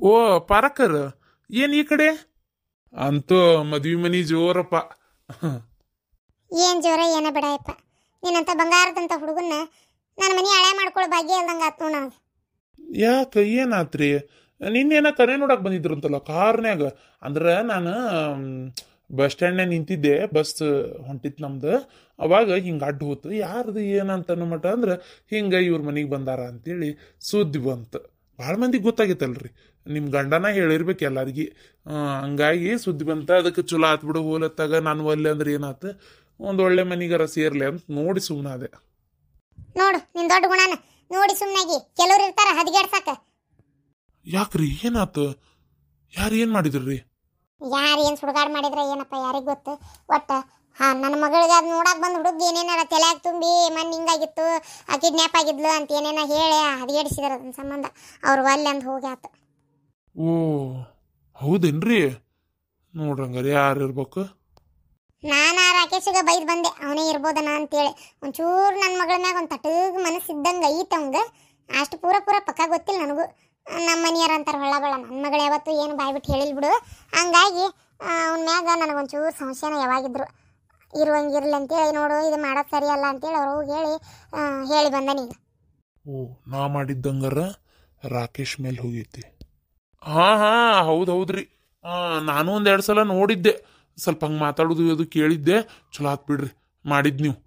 ಓ Parker, ಏನ್ ಈ ಕಡೆ ಅಂತೂ ಮದ್ವಿ ಮನಿ ಜೋರಪ್ಪ. ಏನ್ ಜೋರ ಏನ ಬಿಡಯಪ್ಪ, ನೀನಂತ ಬಂಗಾರದಂತ ಹುಡುಗನ್ನ ನನ್ನ ಮನಿ ಹಳೆ ಮಾಡ್ಕೊಳ್ಳೋ ಭಾಗ್ಯ ಇಲ್ದಂಗ ಆತ್ ನೋಡ. ಯಾಕ ಏನಾತ್ರಿ? ನಿನ್ನೇನ ಕರೆ ನೋಡಕ್ ಬಂದಿದ್ರಂತಲ್ಲ ಕಾರ್ನ್ಯಾಗ. ಅಂದ್ರ ನಾನು ಬಸ್ ಸ್ಟ್ಯಾಂಡ್ನಾಗ ನಿಂತಿದ್ದೆ, ಬಸ್ ಹೊಂಟಿತ್ ನಮ್ದು. ಅವಾಗ ಹಿಂಗ ಅಡ್ಡು ಹೋತು. ಯಾರ್ದು ಏನಂತ ಅನ್ನೋ ಮಟ ಅಂದ್ರ ಹಿಂಗ ಇವ್ರ ಮನಿಗೆ ಬಂದಾರ ಅಂತೇಳಿ ಸುದ್ದಿ ಬಂತು. ಭಾಳ ಮಂದಿಗೆ ಗೊತ್ತಾಗಿತ್ತಲ್ರಿ, ನಿಮ್ಮ ಗಂಡನ ಹೇಳಿರ್ಬೇಕು ಎಲ್ಲಾರ್ಗಿ. ಹಂಗಾಗಿ ಸುದ್ದಿ ಬಂತ. ಅದಕ್ಕೆ ಚಲೋ ಆತ್ ಬಿಡು, ಹೋಲತ್ತಾಗ ನಾನು ಒಲ್ಲೆ ಅಂದ್ರೆ ಏನಾತ, ಒಂದು ಒಳ್ಳೆ ಮನಿಗಾರ ಸೇರ್ಲೆ ಅಂತ ನೋಡಿ ಸುಮ್ಮನಾದೆ. ನೋಡು ನಿನ್ ದೊಡ್ಡ ಗುಣನ ನೋಡಿ ಸುಮ್ಮನಾಗಿ. ಕೆಲವ್ರು ಇರ್ತಾರ ಹದಿಗೆಡ್ಸಾಕ. ಯಾಕ್ರಿ ಏನಾತು? ಯಾರು ಏನ್ ಮಾಡಿದ್ರಿ? ಯಾರು ಏನ್ ಸುಡುಗಾಡ್ ಮಾಡಿದ್ರ ಏನಪ್ಪ ಯಾರಿಗ್ ಗೊತ್ತು. ಒಟ್ಟ ನನ್ನ ಮಗಳಿಗೆ ಅದ್ ನೋಡಕ್ ಬಂದ್ ಹುಡುಗ ಏನೇನಾರ ತಲೆಯಾಗ ತುಂಬಿ ಮನ್ ಹಿಂಗಾಗಿತ್ತು, ಆ ಕಿಡ್ನ್ಯಾಪ್ ಆಗಿದ್ಲು ಅಂತ ಏನೇನ ಹೇಳಿ ಹದಿಗೆಡಿಸಿದ್ರ ಅದನ್ನ ಸಂಬಂಧ ಅವ್ರು ಒಲ್ಲೆ ಅಂದ್ ಹೋಗ್ಯಾತ. ಓ ಹೌದೇನ್ರಿ? ನೋಡ್ರಂಗಾರ ಯಾರು ಇರ್ಬೇಕು? ನಾನ ರಾಕೇಶಿಗ ಬೈದ್ ಬಂದೆ, ಅವನೇ ಇರ್ಬೋದನ ಅಂತೇಳಿ. ಒಂಚೂರು ನನ್ನ ಮಗಳ ಮ್ಯಾಗ ಒಂದು ತಟಗ್ ಮನಸ್ಸಿದ್ದಂಗೆ ಐತೆ ಅವಂಗ. ಅಷ್ಟು ಪೂರ ಪಕ್ಕ ಗೊತ್ತಿಲ್ಲ ನನಗೂ. ನಮ್ಮ ಮನೆಯವ್ರ ಅಂತಾರೆ ಹೊಳ್ಳ ಬಳ್ಳ, ನನ್ನ ಮಗಳು ಯಾವತ್ತು ಏನು ಬಾಯ್ಬಿಟ್ಟು ಹೇಳಿಲ್ ಬಿಡು. ಹಂಗಾಗಿ ಅವನ ಮ್ಯಾಗ ನನಗೊಂಚೂರು ಸಂಶಯನ ಯಾವಾಗಿದ್ರು. ಇರುವಂಗಿರ್ಲಿ ಅಂತೇಳಿ, ನೋಡು ಇದು ಮಾಡೋದು ಸರಿ ಅಲ್ಲ ಅಂತೇಳಿ ಅವ್ರು ಹೋಗಿ ಹೇಳಿ ಬಂದನೀಗ. ಓ ನಾ ಮಾಡಿದ್ದಂಗಾರ ರಾಕೇಶ್ ಮೇಲೆ ಹೋಗೈತಿ. ಹಾ ಹೌದ್ರಿ. ನಾನು ಒಂದೆರಡು ಸಲ ನೋಡಿದ್ದೆ, ಸ್ವಲ್ಪ ಹಂಗೆ ಮಾತಾಡೋದು ಅದು ಕೇಳಿದ್ದೆ. ಚಲೋ ಆತ್ ಬಿಡ್ರಿ ಮಾಡಿದ್ ನೀವು.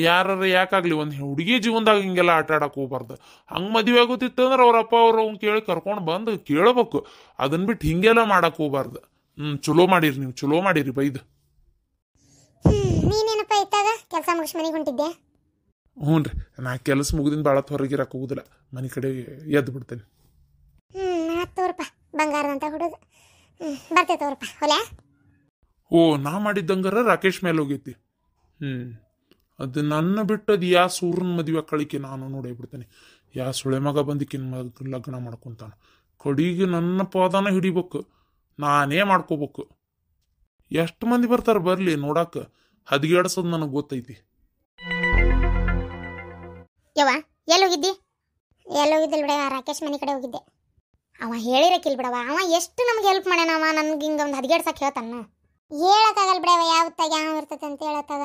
ಯಾರ ಯಾಕಾಗ್ಲಿ ಒಂದು ಹುಡುಗಿ ಜೀವನದಾಗ ಹಿಂಗೆಲ್ಲ ಆಟ ಆಡಕ್ಕೆ ಹೋಗ್ಬಾರ್ದು. ಹಂಗೆ ಮದುವೆ ಆಗೋತಿತ್ತು ಅಂದ್ರೆ ಅವ್ರ ಅಪ್ಪ ಅವ್ರು ಅವ್ನು ಕೇಳಿ ಕರ್ಕೊಂಡು ಬಂದು ಕೇಳಬೇಕು. ಅದನ್ನ ಬಿಟ್ಟು ಹಿಂಗೆಲ್ಲ ಮಾಡಕ್ಕೆ ಹೋಗ್ಬಾರ್ದು. ಚಲೋ ಮಾಡಿರಿ ನೀವು, ಚಲೋ ಮಾಡಿರಿ ಬೈದು. ನೀನೇನಪ್ಪ ಇತ್ತಾಗ ಕೆಲಸ ಮುಗಿಸ್ ಮನೆಗೆ ಹೊಂಟಿದ್ದೆ? ಹ್ಞೂ ರೀ, ನಾ ಕೆಲಸ ಮುಗಿದಿನ ಭಾಳ ಹೊರಗಿರಕ್ಕೆ ಹೋಗುದಿಲ್ಲ, ಮನೆ ಕಡೆ ಎದ್ದು ಬಿಡ್ತೇನೆ. ತೋರಪ್ಪ ಬಂಗಾರದಂತ ಹುಡುಗ. ಬರ್ತೇವೆ ತೋರಪ್ಪ ಹೊಲ. ಓ ನಾ ಮಾಡಿದ್ದಂಗಾರ ರಾಕೇಶ್ ಮೇಲೆ ಹೋಗೈತಿ. ಅದು ನನ್ನ ಬಿಟ್ಟು ಅದು ಯಾ ಸೂರ್ಯನ ಮದುವೆ ಕಳಿಕೆ ನಾನು ನೋಡೇ ಬಿಡ್ತೇನೆ. ಯಾ ಸುಳೆ ಮಗ ಬಂದಿಕ್ಕಿನ ಲಗ್ನ ಮಾಡ್ಕೊತಾನ. ಕಡಿಗೆ ನನ್ನ ಪಾದನ ಹಿಡಿಬೇಕು, ನಾನೇ ಮಾಡ್ಕೋಬೇಕು. ಎಷ್ಟು ಮಂದಿ ಬರ್ತಾರೆ ಬರ್ಲಿ ನೋಡಾಕ, ಹದಿಗೆಡ್ಸೋದು ನನಗೆ ಗೊತ್ತೈತಿ. ಯವ್ವ ಎಲ್ಲಿ ಹೋಗಿದ್ದಿ? ಎಲ್ಲೋಗಿದ್ದಿಲ್ಲ ಬಿಡ, ರಾಕೇಶ್ ಮನೆ ಕಡೆ ಹೋಗಿದ್ದೆ. ಅವ ಹೇಳಿರಕ್ಕಿಲ್ ಬಿಡವ, ಅವ ಎಷ್ಟು ನಮ್ಗೆ ಹೆಲ್ಪ್ ಮಾಡ್ಯಾನ. ಅವ ನನ್ಗೆ ಹಿಂಗೆ ಒಂದು ಹದಿಗೆಡ್ಸಕ್ಕೆ ಹೇಳ್ತಾನ. ಹೇಳಕ್ಕಾಗಲ್ಲ ಬಿಡವ, ಯಾವತ್ತಾಗ ಯಾವ ಇರ್ತೈತೆ ಅಂತ ಹೇಳತ್ತಾಗ.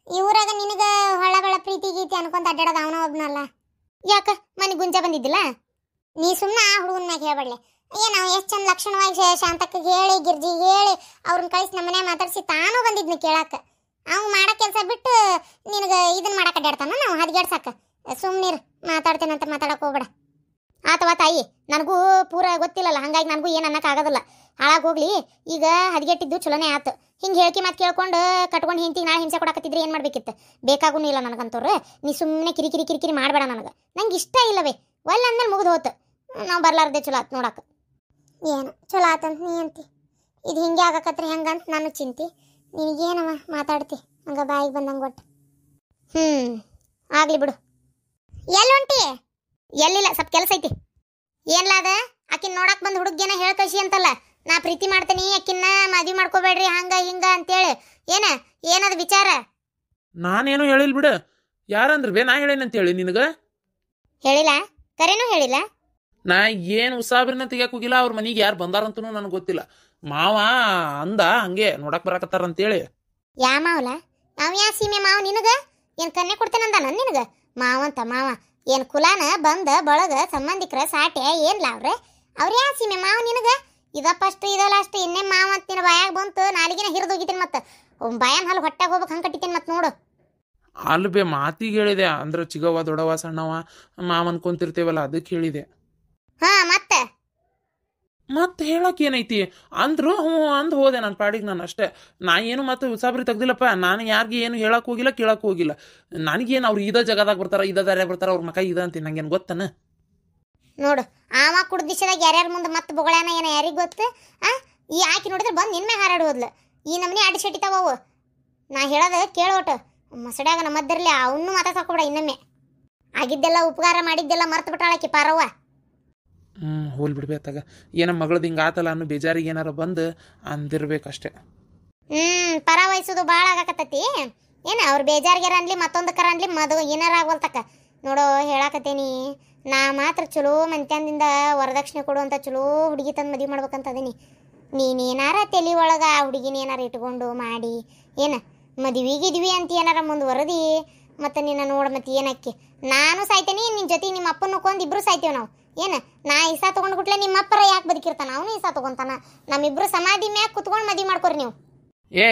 ಈ ಊರಾಗ ನಿನಗೆ ಹೊಳ ಬಳ ಪ್ರೀತಿ ಗೀತಿ ಅನ್ಕೊಂತ ಅಡ್ಡಾಡೋದು ಅವನ ಒಬ್ನಲ್ಲ. ಯಾಕ ಮನೆ ಗುಂಜ ಬಂದಿದ್ದಿಲ್ಲ? ನೀ ಸುಮ್ಮನೆ ಆ ಹುಡುಗನ ಮ್ಯಾಗ ಹೇಳ್ಬಡ್ಲೆ. ಏನು ಎಷ್ಟು ಚಂದ ಲಕ್ಷಣವಾಗಿ ಶಾಂತಕ್ಕೆ ಹೇಳಿ ಗಿರ್ಜಿ ಹೇಳಿ ಅವ್ರನ್ನ ಕಳಿಸಿ ನಮ್ಮನೆ ಮಾತಾಡಿಸಿ ತಾನೂ ಬಂದಿದ್ನ ಕೇಳಾಕ. ಅವ್ನು ಮಾಡೋ ಕೆಲಸ ಬಿಟ್ಟು ನಿನಗೆ ಇದನ್ನ ಮಾಡಕ್ಕೆ ಅಡ್ಡಾಡ್ತಾನ ನಾವು ಹದಿಗೆಡ್ಸಾಕ. ಸುಮ್ಮನಿರು, ಮಾತಾಡ್ತೇನಂತ ಮಾತಾಡಕ್ಕೆ ಹೋಗ್ಬೇಡ. ಆತವಾ ತಾಯಿ, ನನಗೂ ಪೂರ ಗೊತ್ತಿಲ್ಲಲ್ಲ, ಹಂಗಾಗಿ ನನಗೂ ಏನು ಅನ್ನಕ್ಕಾಗೋದಿಲ್ಲ. ಹಾಳಾಗಿ ಹೋಗ್ಲಿ. ಈಗ ಹದಿಗೆಟ್ಟಿದ್ದು ಚಲೋನೇ ಆತು. ಹಿಂಗೆ ಹೇಳಿಕೆ ಮಾತು ಕೇಳ್ಕೊಂಡು ಕಟ್ಕೊಂಡು ಹಿಂತಿಗೆ ನಾಳೆ ಹಿಂಸೆ ಕೊಡಕತ್ತಿದ್ರೆ ಏನು ಮಾಡ್ಬೇಕಿತ್ತು? ಬೇಕಾಗೂ ಇಲ್ಲ ನನಗಂತವ್ರು. ನೀ ಸುಮ್ಮನೆ ಕಿರಿಕಿರಿ ಮಾಡಬೇಡ. ನಂಗೆ ಇಷ್ಟ ಇಲ್ಲವೇ. ಒಲ್ಲ ಅಂದ್ಮೇಲೆ ಮುಗಿದು ಹೋತು. ನಾವು ಬರ್ಲಾರ್ದೆ ಚಲೋ ಆತು ನೋಡಕ್ಕೆ. ಏನು ಚಲೋ ಆತಂತ ನೀ ಅಂತಿ? ಇದು ಹಿಂಗೆ ಆಗಕತ್ರಿ ಹೆಂಗಂತ ನಾನು ಚಿಂತಿ. ನಿನಗೇನವ ಮಾತಾಡ್ತಿ ಹಂಗೆ ಬಾಯಿಗೆ ಬಂದಂಗೆ ಒಟ್ಟು. ಆಗಲಿ ಬಿಡು. ಎಲ್ಲಿ ಹೊಂಟಿ? ಎಲ್ಲಿಲ್ಲ, ಸ್ವಲ್ಪ ಕೆಲಸ ಐತಿ. ಏನ್ಲ ಅದ? ಆಕಿನ ನೋಡಕ್ ಬಂದು ಹುಡುಗೇನ ಹೇಳ ಕಳ್ಸಿ ಅಂತಲ್ಲ, ನಾ ಪ್ರೀತಿ ಮಾಡ್ತೀನಿ ಆಕಿನ್ನ ಮದ್ವಿ ಮಾಡ್ಕೋಬೇಡ್ರಿ ಹಂಗ ಹಿಂಗ ಅಂತೇಳಿ. ಏನದ ವಿಚಾರ? ನಾನೇನು ಹೇಳಿಲ್ ಬಿಡ. ಯಾರಂದ್ರೆ ನಾ ಹೇಳೇನಂತೇಳಿ ನಿನಗ? ಹೇಳಿಲ್ಲ, ಕರೆನೂ ಹೇಳಿಲ್ಲ. ನಾ ಏನು ಉಸಾಬ್ರಿನ ತೆಗಿಯಕ್ ಹೋಗಿಲ್ಲ. ಅವ್ರ ಮನೆಗೆ ಯಾರು ಬಂದಾರಂತನೂ ನನಗೆ ಗೊತ್ತಿಲ್ಲ. ಮಾವ ಅಂದ ಹಂಗೆ ನೋಡಕ್ ಬರಾಕತ್ತಾರ ಅಂತೇಳಿ. ಯಾ ಮಾವಲ? ಅವ ಯಾ ಸೀಮೆ ಮಾವ ನಿನಗ? ಏನ್ ಕನ್ನೆ ಕೊಡ್ತೇನಂದ ನಿನಗ? ಮಾವಂತ ಮಾವ ಏನ್ ಕುಲಾನ ಬಂದ ಬಳಗ ಸಂಬಂಧಿಕರ ಸಾಟೆ ಏನ್ಲ ಅವ್ರ ಯಾ ಸೀಮೆ ಮಾವ ನಿನಗ? ಇದಪ್ಪ ಅಷ್ಟು ಇದಲ್ಲ ಅಷ್ಟು ಇನ್ನೇ ಮಾವ ಅಂತ ನಿನ್ನ ಬಾಯಾಗ ಬಂತು, ನಾಲಿಗೆನ ಹಿರಿದೋಗಿತೀನಿ. ಮತ್ತೆ ಬಾಯನ್ ಹಾಲು ಹೊಟ್ಟೆಗೆ ಹೋಗ್ಬೇಕು ಹಂಗೆ ಕಟ್ಟಿತೀನಿ. ಮತ್ತೆ ನೋಡು ಅಲ್ಬೇ ಮಾತಿಗೆ ಹೇಳಿದೆ. ಅಂದ್ರೆ ಚಿಗವ ದೊಡವ ಸಣ್ಣವ ಮಾವ ಅನ್ಕೊಂತಿರ್ತೇವಲ್ಲ, ಅದಕ್ಕೆ ಹೇಳಿದೆ. ಹಾ ಮತ್ತೆ ಹೇಳಕ್ ಏನೈತಿ ಅಂದ್ರು ಹ್ಞೂ ಅಂದ್ ಹೋದೆ ನನ್ನ ಪಾಡಿಗೆ ನಾನು ಅಷ್ಟೇ. ನಾ ಏನು ಮತ್ತೆ ಉಸಾಬ್ರಿ ತೆಗ್ದಿಲ್ಲಪ್ಪ. ನಾನು ಯಾರಿಗೆ ಏನು ಹೇಳಕ್ ಹೋಗಿಲ್ಲ, ಕೇಳಕ್ ಹೋಗಿಲ್ಲ. ನನಗೇನು ಅವ್ರು ಇದ ಜಗದಾಗ ಬರ್ತಾರ, ಇದ ದಾರ್ಯಾಗ ಬರ್ತಾರ, ಅವ್ರ ಮಕ ಇದ ಅಂತೀನಿ. ನಂಗೇನು ಗೊತ್ತನ? ನೋಡು ಆವ ಕುಡ್ದ ದಿಶದಾಗ ಯಾರ್ಯಾರ ಮುಂದೆ ಮತ್ತೆ ಬೊಗಳಾನ ಏನ ಯಾರಿಗೆ ಗೊತ್ತು? ಈ ಆಕಿ ನೋಡಿದ್ರೆ ಬಂದು ನಿನ್ನೆ ಹಾರಾಡಿ ಹೋದ್ಲು. ಈ ನಮ್ಮನೆ ಅಡ್ಡಿ ಶೆಟ್ಟಿತಾವು. ನಾ ಹೇಳೋದು ಕೇಳೋಟು. ಮಸಡ್ಯಾಗ ನಮ್ಮದ್ದಿರಲಿ, ಅವನ್ನೂ ಮಾತಾಡ್ಸಾಕೋಬೇಡ. ಇನ್ನೊಮ್ಮೆ ಆಗಿದ್ದೆಲ್ಲ ಉಪಕಾರ ಮಾಡಿದ್ದೆಲ್ಲ ಮರ್ತು ಬಿಟ್ಟಾಳಕಿ ಪಾರವ್ವ. ಹೋಲ್ ಬಿಡ್ಬೇತಾಗ. ಏನ ಮಗಳದ್ದು ಹಿಂಗೆ ಆತಲ್ಲ ಅನ್ನೋ ಬೇಜಾರಿಗೆ ಏನಾರ ಬಂದು ಅಂದಿರ್ಬೇಕಷ್ಟೆ. ಪರ ವಹಿಸೋದು ಭಾಳ ಆಗಾಕತ್ತತಿ. ಏನ ಅವ್ರ ಬೇಜಾರಿಗಾರ ಅನ್ಲಿ ಮತ್ತೊಂದಕ್ಕರ ಅನ್ಲಿ ಏನಾರ ಆಗೋಲ್ತಕ್ಕ. ನೋಡೋ ಹೇಳಾಕತ್ತೇನಿ, ನಾ ಮಾತ್ರ ಚಲೋ ಮಂತ್ಯಾನದಿಂದ ವರದಕ್ಷಿಣೆ ಕೊಡುವಂಥ ಚಲೋ ಹುಡುಗಿ ತಂದು ಮದುವೆ ಮಾಡ್ಬೇಕಂತ ಅದೀನಿ. ನೀನೇನಾರ ತಲೆ ಒಳಗೆ ಆ ಹುಡುಗಿನ ಏನಾರ ಇಟ್ಕೊಂಡು ಮಾಡಿ ಏನು ಮದುವೆಗಿದ್ವಿ ಅಂತ ಏನಾರ ಮುಂದುವರದಿ ಮತ್ತು ನಿನ್ನ ನೋಡು ಮತ್ತೆ ಏನಕ್ಕೆ ನಾನು ಸಾಯ್ತೇನೆ, ನಿನ್ನ ಜೊತೆಗೆ ನಿಮ್ಮ ಅಪ್ಪನ ಕೊಂದು ಇಬ್ಬರು ಸಾಯ್ತೇವೆ ನಾವು. ಏನು ನಾ ಇಸಾ ತೊಗೊಂಡು ಬಿಟ್ಲೆ ನಿಮ್ಮ ಅಪ್ಪರ ಯಾಕೆ ಬದುಕಿರ್ತಾನ, ಅವನು ಇಸಾ ತೊಗೊಂತಾನ. ನಮ್ಮಿಬ್ರು ಸಮಾಧಿ ಮ್ಯಾಗ ಕುತ್ಕೊಂಡು ಮದುವೆ ಮಾಡ್ಕೊರಿ ನೀವು. ಏ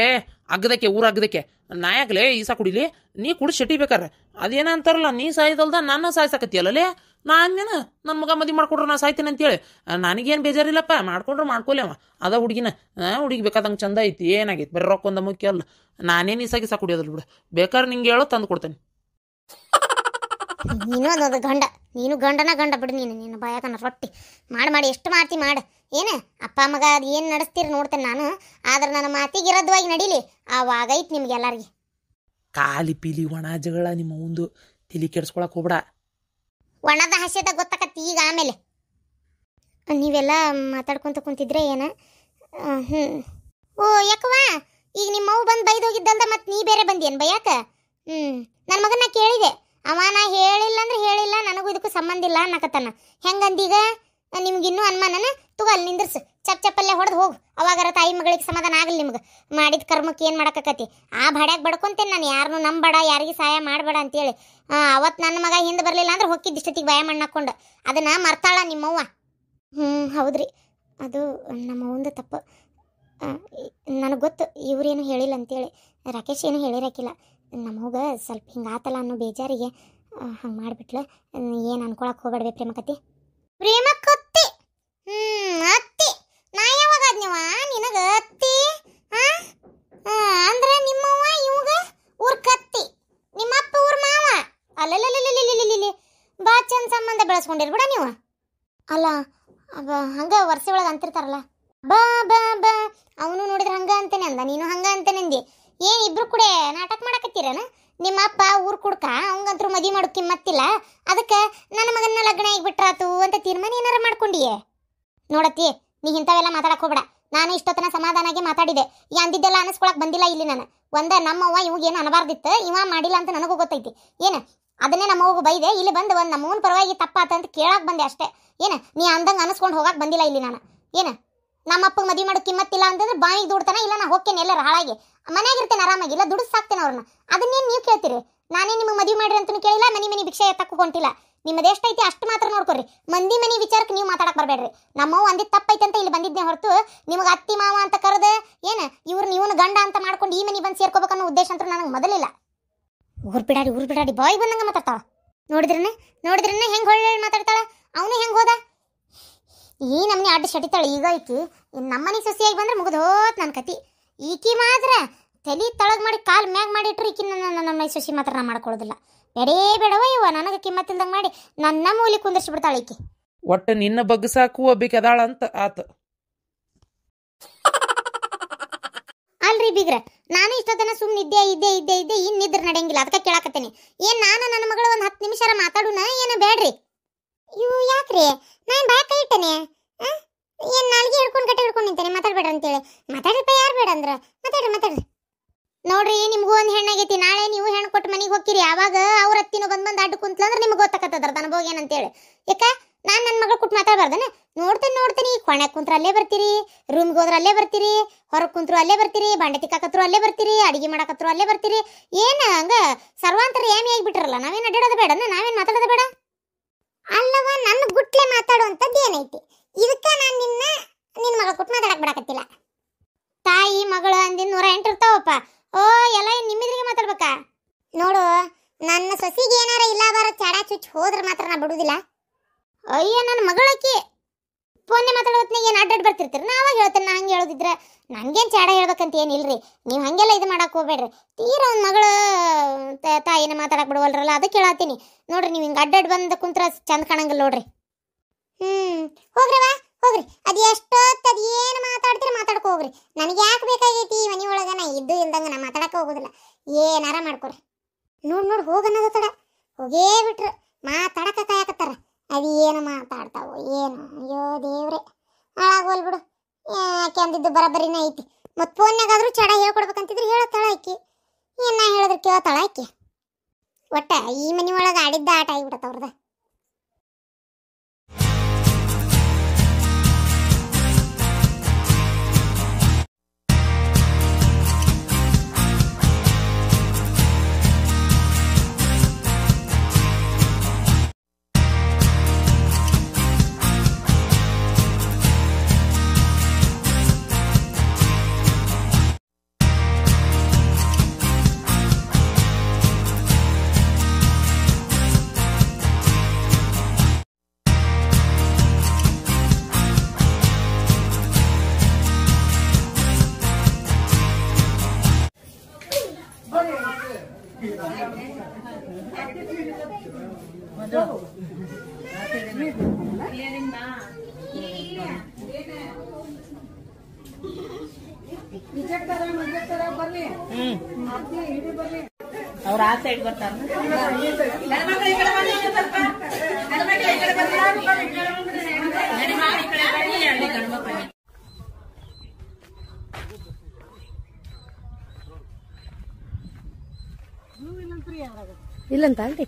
ಅಗ್ಗದಕ್ಕೆ ಊರು ಅಗ್ಗದಕ್ಕೆ ನಾ ಯಾಕಲೇ ಈಸಾ ಕುಡಿಲಿ, ನೀ ಕುಡಿ ಶೆಟಿ ಬೇಕಾರೆ ಅದೇನ ಅಂತಾರಲ್ಲ, ನೀ ಸಾಯ್ದಲ್ದ ನನ್ನ ಸಾಯ್ಸಕತ್ತಿಯಲ್ಲೇ. ನಾ ಅಂದೇನ ನನ್ನ ಮಗ ಮದುವೆ ಮಾಡ್ಕೊಡ್ರೆ ನಾ ಸಾಯ್ತೇನೆ ಅಂತೇಳಿ ನನಗೇನು ಬೇಜಾರಿಲ್ಲಪ್ಪ, ಮಾಡ್ಕೊಂಡ್ರೆ ಮಾಡ್ಕೊಲಿ ಅವ ಅದ ಹುಡುಗಿನ. ಹುಡುಗಿ ಬೇಕಾದಂಗೆ ಚಂದ ಐತಿ, ಏನಾಗೈತಿ ಬರೀ ರೊಕ್ಕೊಂದ ಮುಖ್ಯ ಅಲ್ಲ. ನಾನೇನು ಈಸಾ ಕುಡಿಯೋದಿಲ್ಲ ಬಿಡು, ಬೇಕಾದ್ರೆ ನಿಂಗೆ ಹೇಳೋ ತಂದು ಕೊಡ್ತೇನೆ. ನೀನು ಅದೊಂದು ಗಂಡ, ನೀನು ಗಂಡನ ಗಂಡ ಬಿಡು. ನಿನ್ನ ಬಾಯಾಕನ ರೊಟ್ಟಿ ಮಾಡಿ ಎಷ್ಟು ಮಾಡ್ತಿ ಮಾಡು. ಏನು ಅಪ್ಪ ಮಗ ಅದು ಏನು ನಡೆಸ್ತೀರಿ ನೋಡ್ತೇನೆ ನಾನು. ಆದ್ರೆ ನನ್ನ ಮಾತಿಗೆ ಇರೋದ್ವಾಗಿ ನಡೀಲಿ, ಆವಾಗೈತಿ ನಿಮ್ಗೆ ಎಲ್ಲರಿಗೆ. ಖಾಲಿ ಪೀಲಿ ಒಣ ಜಗಳ ನಿಮ್ಮ ಒಂದು ತಲೆ ಕೆಡ್ಸ್ಕೊಳಕ್ ಹೋಗ್ಬೇಡ. ಒಣದ ಹಸ್ಯದ ಗೊತ್ತಾಕತ್ತಿ ಈಗ. ಆಮೇಲೆ ನೀವೆಲ್ಲ ಮಾತಾಡ್ಕೊಂತ ಕುಂತಿದ್ರೆ ಏನ? ಓ ಯಾಕವಾ ಈಗ ನಿಮ್ಮವು ಬಂದು ಬೈದು ಹೋಗಿದ್ದಲ್ದ ಮತ್ತೆ ನೀ ಬೇರೆ ಬಂದೇನು ಬೈಯಾಕ? ನನ್ನ ಮಗನ ಕೇಳಿದೆ, ಅವ ನಾ ಹೇಳಿಲ್ಲ ಅಂದ್ರೆ ಹೇಳಿಲ್ಲ, ನನಗೂ ಇದಕ್ಕೂ ಸಂಬಂಧ ಇಲ್ಲ ಅನ್ನಕತ್ತಾನ. ಹೆಂಗಂದೀಗ ನಿಮ್ಗಿನ್ನೂ ಅನುಮಾನನ? ತಗೋ ಅಲ್ಲಿ ನಿಂದ್ರಸು, ಚಪ್ಪಲ್ಲೇ ಹೊಡೆದು ಹೋಗು. ಅವಾಗಾರ ತಾಯಿ ಮಗಳಿಗೆ ಸಮಾಧಾನ ಆಗಲಿ. ನಿಮ್ಗೆ ಮಾಡಿದ ಕರ್ಮಕ್ಕೆ ಏನು ಮಾಡಕತ್ತಿ? ಆ ಭಾಡ್ಯಾಗ ಬಡ್ಕೊಂತೇನೆ ನಾನು, ಯಾರನ್ನೂ ನಂಬಬೇಡ, ಯಾರಿಗೆ ಸಹಾಯ ಮಾಡಬೇಡ ಅಂತೇಳಿ. ಅವತ್ತು ನನ್ನ ಮಗ ಹಿಂದೆ ಬರಲಿಲ್ಲ ಅಂದ್ರೆ ಹೊಕ್ಕಿದ್ದು ಇಷ್ಟೊತ್ತಿಗೆ ಭಯ ಮಣ್ಣಾಕೊಂಡು ಅದನ್ನು ಮರ್ತಾಳ ನಿಮ್ಮವ್ವ. ಹೌದ್ರಿ, ಅದು ನಮ್ಮ ಒಂದು ತಪ್ಪು. ನನಗೆ ಗೊತ್ತು ಇವ್ರೇನು ಹೇಳಿಲ್ಲ ಅಂತೇಳಿ, ರಾಕೇಶ್ ಏನು ಹೇಳಿರಕ್ಕಿಲ್ಲ. ನಮಗೆ ಸ್ವಲ್ಪ ಹಿಂಗೆ ಆತಲ್ಲ ಅನ್ನೋ ಬೇಜಾರಿಗೆ ಹಂಗೆ ಮಾಡಿಬಿಟ್ಲು. ಏನು ಅನ್ಕೊಳಕ್ಕೆ ಹೋಗ್ಬೇಡ್ವೆ ಪ್ರೇಮಕತ್ತಿ. ಪ್ರೇಮಕತ್ತಿ ಅತ್ತಿ ನಾ ಯಾವಾಗ ಆದ್ನವ ನಿನಗೆ ಅತ್ತಿ? ಅಂದ್ರೆ ನಿಮ್ಮವ್ವ ಇವಾಗ ಊರ್ ಕತ್ತಿ, ನಿಮ್ಮಪ್ಪ ಊರ್ ಮಾವ. ಅಲ್ಲಲ್ಲಿ ಬಾ ಚಂದ ಸಂಬಂಧ ಬೆಳೆಸ್ಕೊಂಡಿರ್ಬಿಡ ನೀವು. ಅಲ್ಲ ಹಂಗ ವರ್ಷ ಒಳಗೆ ಅಂತಿರ್ತಾರಲ್ಲ, ಬಾ ಬಾ ಬಾ ಅವನು ನೋಡಿದ್ರೆ ಹಂಗ ಅಂತೇನೆ ಅಂದ, ನೀನು ಹಂಗ ಅಂತೇನೆ ಅಂದಿ. ಏನು ಇಬ್ರು ಕೂಡ ನಾಟಕ ಮಾಡಕತ್ತೀರನ? ನಿಮ್ಮ ಅಪ್ಪ ಊರು ಕುಡ್ಕ ಅವಂಗಂತರೂ ಮದುವೆ ಮಾಡೋಕೆ ಕಿಮ್ಮತ್ತಿಲ್ಲ, ಅದಕ್ಕೆ ನನ್ನ ಮಗನ ಲಗ್ನ ಆಗಿಬಿಟ್ರಾತು ಅಂತ ತೀರ್ಮಾನ ಏನಾರ ಮಾಡ್ಕೊಂಡಿಯೇ? ನೋಡತ್ತಿ, ನೀ ಇಂಥವೆಲ್ಲ ಮಾತಾಡಕ್ಕೆ ಹೋಗ್ಬೇಡ. ನಾನು ಇಷ್ಟೊತ್ತನ ಸಮಾಧಾನಾಗಿ ಮಾತಾಡಿದೆ, ಅಂದಿದ್ದೆಲ್ಲ ಅನಿಸ್ಕೊಳಕ್ ಬಂದಿಲ್ಲ ಇಲ್ಲಿ ನಾನು. ನಮ್ಮವ್ವ ಇವಾಗೇನು ಅನಬಾರ್ದಿತ್ತು, ಇವ ಮಾಡಿಲ್ಲ ಅಂತ ನನಗೂ ಗೊತ್ತೈತಿ. ಏನು ಅದನ್ನೇ ನಮ್ಮವ್ವಗೂ ಬೈದೆ, ಇಲ್ಲಿ ಬಂದು ಒಂದು ನಮ್ಮವನ ಪರವಾಗಿ ತಪ್ಪಾತ ಅಂತ ಕೇಳಕ್ಕೆ ಬಂದೆ ಅಷ್ಟೇ. ಏನು ನೀ ಅಂದಂಗೆ ಅನಿಸ್ಕೊಂಡು ಹೋಗಕ್ಕೆ ಬಂದಿಲ್ಲ ಇಲ್ಲಿ ನಾನು. ಏನು ನಮ್ಮಪ್ಪಗೆ ಮದುವೆ ಮಾಡೋಕೆ ಕಿಮ್ಮತ್ತಿಲ್ಲ ಅಂತಂದ್ರೆ ಬಾವಿಗೆ ದುಡ್ತಾನೆ, ಇಲ್ಲ ನಾ ಹೋಗ್ತೇನೆ ಎಲ್ಲರ ಹಾಳಾಗಿ ಮನೆಯಾಗಿರ್ತೇನೆ ಆರಾಮಾಗಿ, ಇಲ್ಲ ದುಡಿದು ಸಾಕ್ತೇನೆ ಅವ್ರನ್ನ. ಅದನ್ನೇನು ನೀವು ಕೇಳ್ತೀರಿ? ನಾನೇ ನಿಮಗೆ ಮದುವೆ ಮಾಡ್ರಿ ಅಂತಲೂ ಕೇಳಿಲ್ಲ, ಮನೆ ಭಿಕ್ಷೆ ಎತ್ತಕ್ಕೂ ಹೊಂಟಿಲ್ಲ. ನಿಮ್ಮದು ಎಷ್ಟೈತಿ ಅಷ್ಟು ಮಾತ್ರ ನೋಡ್ಕೊರಿ, ಮಂದಿ ಮನೆ ವಿಚಾರಕ್ಕೆ ನೀವು ಮಾತಾಡಕ್ಕೆ ಬರಬೇಡ್ರಿ. ನಮ್ಮವ್ವ ಅಂದಿದ್ದು ತಪ್ಪೈತೆ ಅಂತ ಇಲ್ಲಿ ಬಂದಿದ್ದೆ ಹೊರತು ನಿಮಗೆ ಅತ್ತಿ ಮಾವ ಅಂತ ಕರೆದು ಏನು ಇವನು ಗಂಡ ಅಂತ ಮಾಡ್ಕೊಂಡು ಈ ಮನೆ ಬಂದು ಸೇರ್ಕೋಬೇಕನ್ನೋ ಉದ್ದೇಶ ಅಂತೂ ನನಗೆ ಮೊದಲಿಲ್ಲ. ಊರು ಬಿಡಾಡಿ ಬಾಯ್ ಬಂದಂಗೆ ಮಾತಾಡ್ತಾಳ. ನೋಡಿದ್ರನ್ನ ಹೆಂಗೆ ಹೊಳ್ಳೆ ಮಾತಾಡ್ತಾಳ. ಅವನು ಹೆಂಗೆ ಹೋದ ಈ ನಮ್ಮನೆ ಅಡ್ಡ ಶಟಿತಾಳೆ. ಈಗ ಈಕಿ ನಮ್ಮನೆ ಸೊಸೆಯಾಗಿ ಬಂದ್ರೆ ಮುಗಿದೋತ್ ನನ್ನ ಕತಿ. ಈಕಿ ಮಾತ್ರ ತಲೆ ತಳಗ್ ಮಾಡಿ ಕಾಲು ಮ್ಯಾಗ ಮಾಡಿಟ್ರು ಈಕಿ ನಮ್ಮ ಸೊಸಿ ಮಾತ್ರ ನಾ ಮಾಡ್ಕೊಳ್ಳೋದಿಲ್ಲ. ಬೇಡವ ಇವ ನನಗೆ ಕಿಮ್ಮತ್ತಿಲ್ದಂಗೆ ಮಾಡಿ ನನ್ನ ಮೂಲಿ ಕುಂದರ್ಸಿಬಿಡ್ತಾಳೆ ಈಕಿ. ಒಟ್ಟು ನಿನ್ನ ಬಗ್ಸಾಕು ಒಬ್ಬಿಕೆ ಅದಾಳ ಅಂತ ಆತ. ಅಲ್ರಿ ಬೀಗ್ರ, ನಾನು ಇಷ್ಟೊತ್ತನ ಸುಮ್ಮನೆ ಇದ್ದೆ ಇನ್ನಿದ್ರ ನಡೆಯಂಗಿಲ್ಲ, ಅದಕ್ಕೆ ಕೇಳಾಕತ್ತೇನೆ. ಏನು ನಾನು ನನ್ನ ಮಗಳು ಒಂದು 10 ನಿಮಿಷ ಮಾತಾಡೋಣ ಏನು ಬೇಡ್ರಿ? ಇವು ಯಾಕ್ರಿ ನಾನು ಬಾಯ್ ಕೈ ಇಟ್ಟೇನೆ? ಏನು ನಾಲ್ಗೆ ಹಿಡ್ಕೊಂಡು ಗಟ್ಟಿ ಹಿಡ್ಕೊಂಡು ನಿಂತೇನೆ ಮಾತಾಡ್ಬೇಡ್ರಿ ಅಂತೇಳಿ. ಮಾತಾಡ್ರಿಪ್ಪ, ಯಾರು ಬೇಡ ಅಂದ್ರೆ ಮಾತಾಡ್ರಿ. ನೋಡ್ರಿ, ನಿಮ್ಗೂ ಒಂದು ಹೆಣ್ಣಾಗೈತಿ, ನಾಳೆ ನೀವು ಹೆಣ್ಣು ಕೊಟ್ಟು ಮನೆಗೆ ಹೋಗ್ತೀರಿ, ಆವಾಗ ಅವ್ರ ಹತ್ತಿನೂ ಬಂದು ಅಡ್ಡು ಕುಂತ್ಲಂದ್ರೆ ನಿಮ್ಗೆ ಗೊತ್ತಾಕತ್ತದ್ರ ಅನುಭವ ಏನಂತೇಳಿ. ಯಾಕ ನಾನು ನನ್ನ ಮಗಳು ಕೊಟ್ಟು ಮಾತಾಡ್ಬಾರ್ದನ? ನೋಡ್ತೇನೆ ಕೊನೆಗೆ ಕುಂತ್ರು ಅಲ್ಲೇ ಬರ್ತೀರಿ, ರೂಮ್ಗೆ ಹೋದ್ರೆ ಅಲ್ಲೇ ಬರ್ತೀರಿ, ಹೊರಗೆ ಕುಂತ್ರು ಅಲ್ಲೇ ಬರ್ತೀರಿ, ಬಾಂಡೆ ತಿಕ್ಕಾಕತ್ರು ಅಲ್ಲೇ ಬರ್ತೀರಿ, ಅಡಿಗೆ ಮಾಡಕತ್ರು ಅಲ್ಲೇ ಬರ್ತೀರಿ. ಏನು ಹಂಗ ಸರ್ವಾಂತರ ಏಮಿ ಆಗಿಬಿಟ್ರಲ್ಲ? ನಾವೇನು ಅಡ್ಡಾಡೋದು ಬೇಡ, ನಾವೇನು ಮಾತಾಡೋದು ಬೇಡ? ಅಲ್ಲವ ನನ್ನ ಗುಟ್ಲೆ ಮಾತಾಡುವಂಥದ್ದು ಏನೈತಿ? ಇದಕ್ಕೆ ನಾನು ನಿನ್ನ ಮಗಳ ಕೊಟ್ಟು ಮಾತಾಡಕ್ಕೆ ಬಿಡಕತ್ತಿಲ್ಲ. ತಾಯಿ ಮಗಳು ಅಂದಿನ 108 ಇರ್ತಾವಪ್ಪ. ಓ ಎಲ್ಲ ನಿಮ್ಮಿದ್ರಿಗೆ ಮಾತಾಡ್ಬೇಕಾ? ನೋಡು, ನನ್ನ ಸೊಸಿಗೆ ಏನಾರ ಇಲ್ಲ ಬಾರ ಚಾಡ ಚುಚ್ಚಿ ಹೋದ್ರೆ ಮಾತ್ರ ನಾ ಬಿಡುದಿಲ್ಲ. ಅಯ್ಯ ನನ್ನ ಮಗಳಕ್ಕಿ ಫೋನ್ನೇ ಮಾತಾಡೋತ್ನಾಗ ಏನು ಅಡ್ಡಾಡ್ ಬರ್ತಿರ್ತೀರಿ? ನಾ ಅವಾಗ ಹೇಳ್ತೇನೆ, ನಾ ಹಂಗೆ ಹೇಳೋದಿದ್ರೆ ನನಗೇನು ಚಾಡ ಹೇಳ್ಬೇಕಂತ ಏನಿಲ್ರಿ. ನೀವು ಹಾಗೆಲ್ಲ ಇದು ಮಾಡಕ್ಕೆ ಹೋಗ್ಬೇಡ್ರಿ. ತೀರ ಒಂದು ಮಗಳು ತಾಯಿನ ಮಾತಾಡಕ್ಕೆ ಬಿಡುವಲ್ರಲ್ಲ, ಅದಕ್ಕೆ ಹೇಳತ್ತೀನಿ. ನೋಡ್ರಿ, ನೀವು ಹಿಂಗೆ ಅಡ್ಡಾಡ್ ಬಂದು ಕುಂತ್ರ ಚಂದ ಕಾಣಂಗಿಲ್ಲ ನೋಡ್ರಿ. ಹೋಗ್ರಿ, ಅದು ಎಷ್ಟೊತ್ತು ಅದು ಏನು ಮಾತಾಡ್ತೀರಿ ಮಾತಾಡ್ಕೊ ಹೋಗ್ರಿ. ನನಗೆ ಯಾಕೆ ಬೇಕಾಗೈತಿ ಈ ಮನೆ ಒಳಗೆ? ನಾ ಇದ್ದು ಇಲ್ದಂಗೆ ನಾ ಮಾತಾಡಕ್ಕೆ ಹೋಗೋದಿಲ್ಲ. ಏನಾರ ಮಾಡ್ಕೊರಿ. ನೋಡ್ ಹೋಗನ್ನೋದು ತಡ ಹೋಗೇ ಬಿಟ್ರು ಮಾತಾಡಕ್ಕೆ ಕಾಯಕತ್ತಾರ. ಅದು ಏನು ಮಾತಾಡ್ತಾವೋ ಏನು? ಅಯ್ಯೋ ದೇವ್ರೆ, ಹಾಳಾಗೋಲ್ ಬಿಡು. ಯಾಕೆ ಅಂದಿದ್ದು ಬರಬರಿನೇ ಐತಿ. ಮತ್ತು ಫೋನ್ಯಾಗಾದ್ರೂ ಚಡ ಹೇಳ್ಕೊಡ್ಬೇಕಂತಿದ್ರೆ ಹೇಳತ್ತಾಳ ಆಕಿ. ಏನು ನಾ ಹೇಳಿದ್ರೆ ಕೇಳ್ತಾಳ ಆಕಿ? ಒಟ್ಟ ಈ ಮನಿ ಒಳಗ ಆಡಿದ್ದ ಆಟ ಆಗಿಬಿಡತ್ತ ಅವ್ರದ. ಅವ್ರ ಆ ಸೈಡ್ ಬರ್ತಾರ. ಇಲ್ಲಂತ ಅಲ್ರಿ.